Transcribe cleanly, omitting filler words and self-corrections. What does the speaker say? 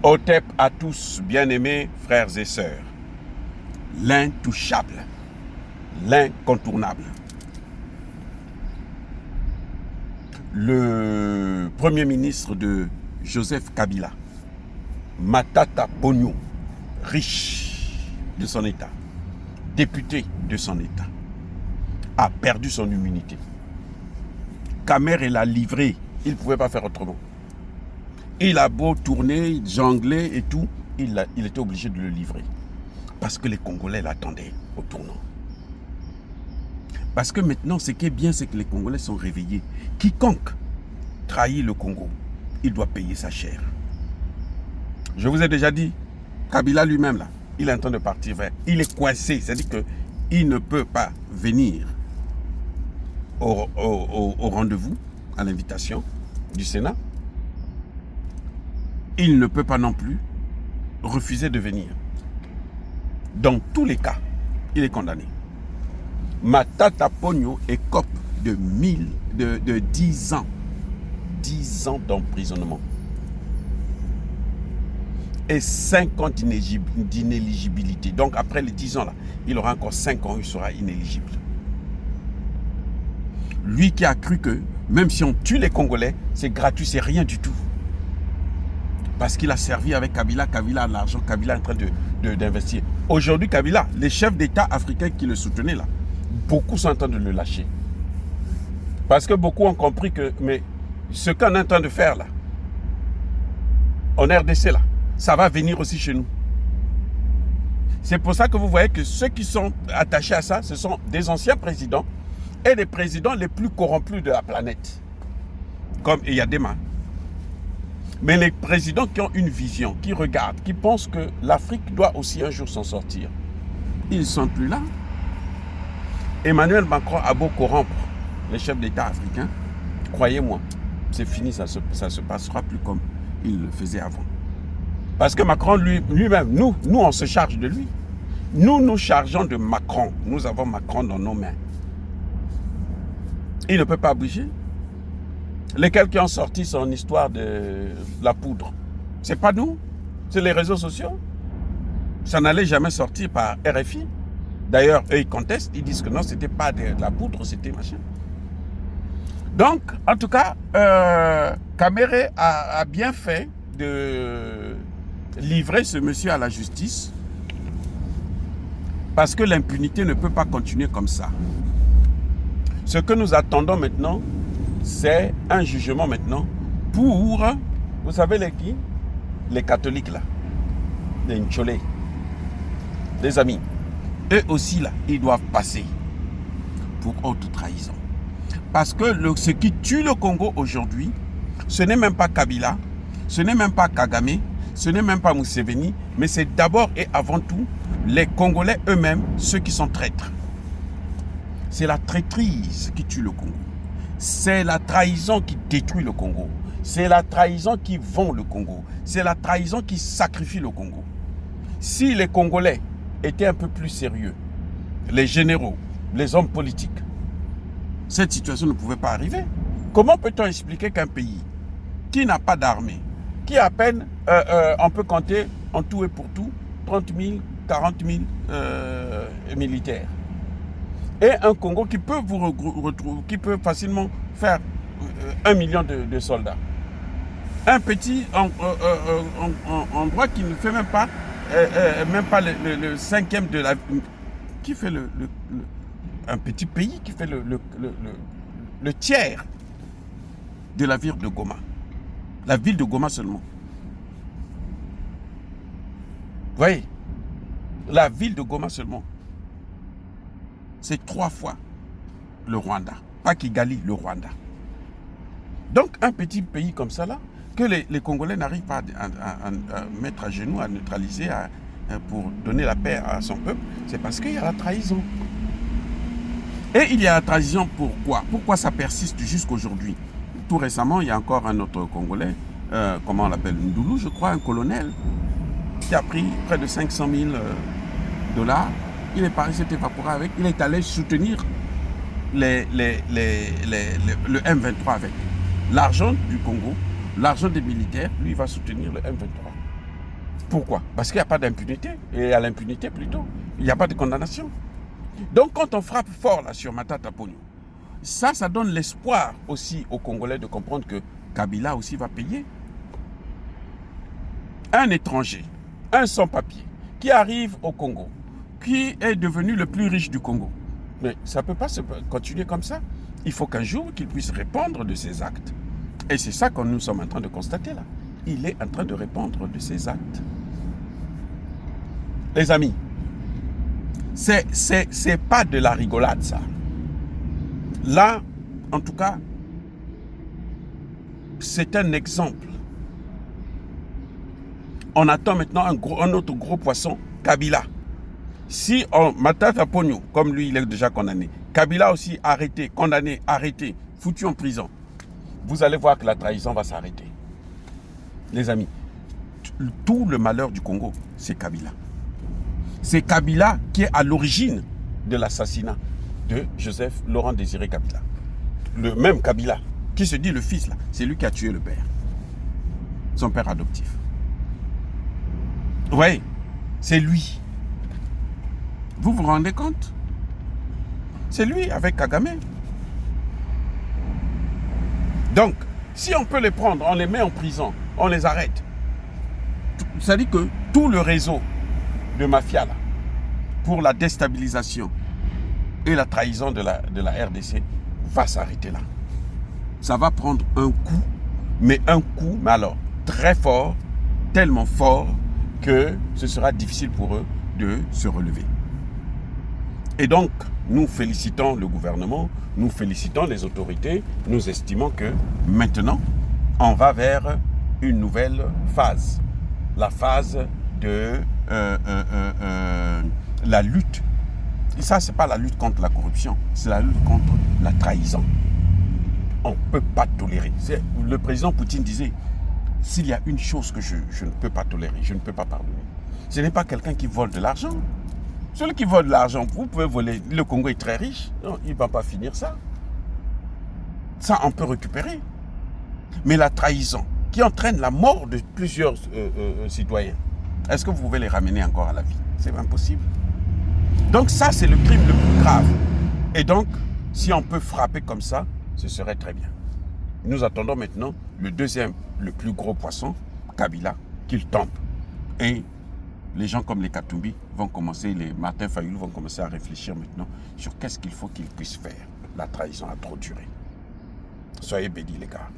Otep à tous, bien-aimés frères et sœurs. L'intouchable, l'incontournable. Le premier ministre de Joseph Kabila, Matata Ponyo, riche de son État, député de son État, a perdu son immunité. Kamer l'a livré, il ne pouvait pas faire autrement. Il a beau tourner, jongler et tout, il était obligé de le livrer. Parce que les Congolais l'attendaient au tournant. Parce que maintenant, ce qui est bien, c'est que les Congolais sont réveillés. Quiconque trahit le Congo, il doit payer sa chair. Je vous ai déjà dit, Kabila lui-même, là, il est en train de partir vers... Il est coincé, c'est-à-dire qu'il ne peut pas venir au rendez-vous, à l'invitation du Sénat. Il ne peut pas non plus refuser de venir. Dans tous les cas, il est condamné. Matata Ponyo écope de 10 ans. 10 ans d'emprisonnement. Et 5 ans d'inéligibilité. Donc après les 10 ans là, il aura encore 5 ans, il sera inéligible. Lui qui a cru que même si on tue les Congolais, c'est gratuit, c'est rien du tout. Parce qu'il a servi avec Kabila, Kabila a l'argent, Kabila est en train d'investir. Aujourd'hui, Kabila, les chefs d'État africains qui le soutenaient là, beaucoup sont en train de le lâcher. Parce que beaucoup ont compris que mais ce qu'on est en train de faire là, en RDC là, ça va venir aussi chez nous. C'est pour ça que vous voyez que ceux qui sont attachés à ça, ce sont des anciens présidents et les présidents les plus corrompus de la planète. Comme Eyadema. Mais les présidents qui ont une vision, qui regardent, qui pensent que l'Afrique doit aussi un jour s'en sortir, ils ne sont plus là. Emmanuel Macron a beau corrompre les chefs d'État africains, croyez-moi, c'est fini, ça se passera plus comme il le faisait avant. Parce que Macron lui-même, nous on se charge de lui. Nous nous chargeons de Macron. Nous avons Macron dans nos mains. Il ne peut pas bouger. Lesquels qui ont sorti son histoire de la poudre? C'est pas nous, c'est les réseaux sociaux. Ça n'allait jamais sortir par RFI. D'ailleurs, eux, ils contestent, ils disent que non, c'était pas de la poudre, c'était machin. Donc, en tout cas, Kamere a bien fait de livrer ce monsieur à la justice parce que l'impunité ne peut pas continuer comme ça. Ce que nous attendons maintenant, c'est un jugement maintenant pour, vous savez les qui? Les catholiques là, les Ncholé, les amis. Eux aussi là, ils doivent passer pour haute trahison. Parce que ce qui tue le Congo aujourd'hui, ce n'est même pas Kabila, ce n'est même pas Kagame, ce n'est même pas Museveni, mais c'est d'abord et avant tout les Congolais eux-mêmes, ceux qui sont traîtres. C'est la traîtrise qui tue le Congo. C'est la trahison qui détruit le Congo. C'est la trahison qui vend le Congo. C'est la trahison qui sacrifie le Congo. Si les Congolais étaient un peu plus sérieux, les généraux, les hommes politiques, cette situation ne pouvait pas arriver. Comment peut-on expliquer qu'un pays qui n'a pas d'armée, qui à peine, on peut compter en tout et pour tout, 30 000, 40 000 militaires, et un Congo qui peut vous retrouver, qui peut facilement faire 1 million de soldats. Un petit endroit qui ne fait même pas le cinquième de la... Qui fait un petit pays qui fait le tiers de la ville de Goma. La ville de Goma seulement. Vous voyez? La ville de Goma seulement. C'est 3 fois le Rwanda. Pas Kigali, le Rwanda. Donc, un petit pays comme ça, là, que les Congolais n'arrivent pas à mettre à genoux, à neutraliser, pour donner la paix à son peuple, c'est parce qu'il y a la trahison. Et il y a la trahison pourquoi? Pourquoi ça persiste jusqu'aujourd'hui? Tout récemment, il y a encore un autre Congolais, comment on l'appelle, Ndoulou, je crois, un colonel, qui a pris près de 500 000 $. Il est parti, s'est évaporé avec. Il est allé soutenir le M23 avec l'argent du Congo, l'argent des militaires. Lui, il va soutenir le M23. Pourquoi? Parce qu'il n'y a pas d'impunité. Et à l'impunité plutôt, il n'y a pas de condamnation. Donc quand on frappe fort là sur Matata Ponyo, ça donne l'espoir aussi aux Congolais de comprendre que Kabila aussi va payer. Un étranger, un sans-papier, qui arrive au Congo, qui est devenu le plus riche du Congo. Mais ça ne peut pas se continuer comme ça. Il faut qu'un jour qu'il puisse répondre de ses actes. Et c'est ça que nous sommes en train de constater là. Il est en train de répondre de ses actes. Les amis, c'est pas de la rigolade ça. Là, en tout cas, c'est un exemple. On attend maintenant un autre gros poisson, Kabila. Si Matata Ponyo, comme lui, il est déjà condamné, Kabila aussi arrêté, condamné, arrêté, foutu en prison, vous allez voir que la trahison va s'arrêter. Les amis, tout le malheur du Congo, c'est Kabila. C'est Kabila qui est à l'origine de l'assassinat de Joseph Laurent Désiré Kabila. Le même Kabila, qui se dit le fils, là, c'est lui qui a tué le père. Son père adoptif. Vous voyez, c'est lui. Vous vous rendez compte? C'est lui avec Kagame. Donc, si on peut les prendre, on les met en prison, on les arrête. Ça dit que tout le réseau de mafia là, pour la déstabilisation et la trahison de la RDC va s'arrêter là. Ça va prendre un coup, mais alors très fort, tellement fort que ce sera difficile pour eux de se relever. Et donc, nous félicitons le gouvernement, nous félicitons les autorités, nous estimons que maintenant, on va vers une nouvelle phase. La phase de la lutte. Et ça, ce n'est pas la lutte contre la corruption, c'est la lutte contre la trahison. On ne peut pas tolérer. Le président Poutine disait, s'il y a une chose que je ne peux pas tolérer, je ne peux pas pardonner, ce n'est pas quelqu'un qui vole de l'argent. Celui qui vole de l'argent, vous pouvez voler. Le Congo est très riche. Non, il ne va pas finir ça. Ça, on peut récupérer. Mais la trahison, qui entraîne la mort de plusieurs citoyens, est-ce que vous pouvez les ramener encore à la vie? C'est impossible. Donc ça, c'est le crime le plus grave. Et donc, si on peut frapper comme ça, ce serait très bien. Nous attendons maintenant le deuxième, le plus gros poisson, Kabila, qu'il tombe. Et les gens comme les Katumbi vont commencer, les Martin Fayulu vont commencer à réfléchir maintenant sur qu'est-ce qu'il faut qu'ils puissent faire. La trahison a trop duré. Soyez bénis les gars.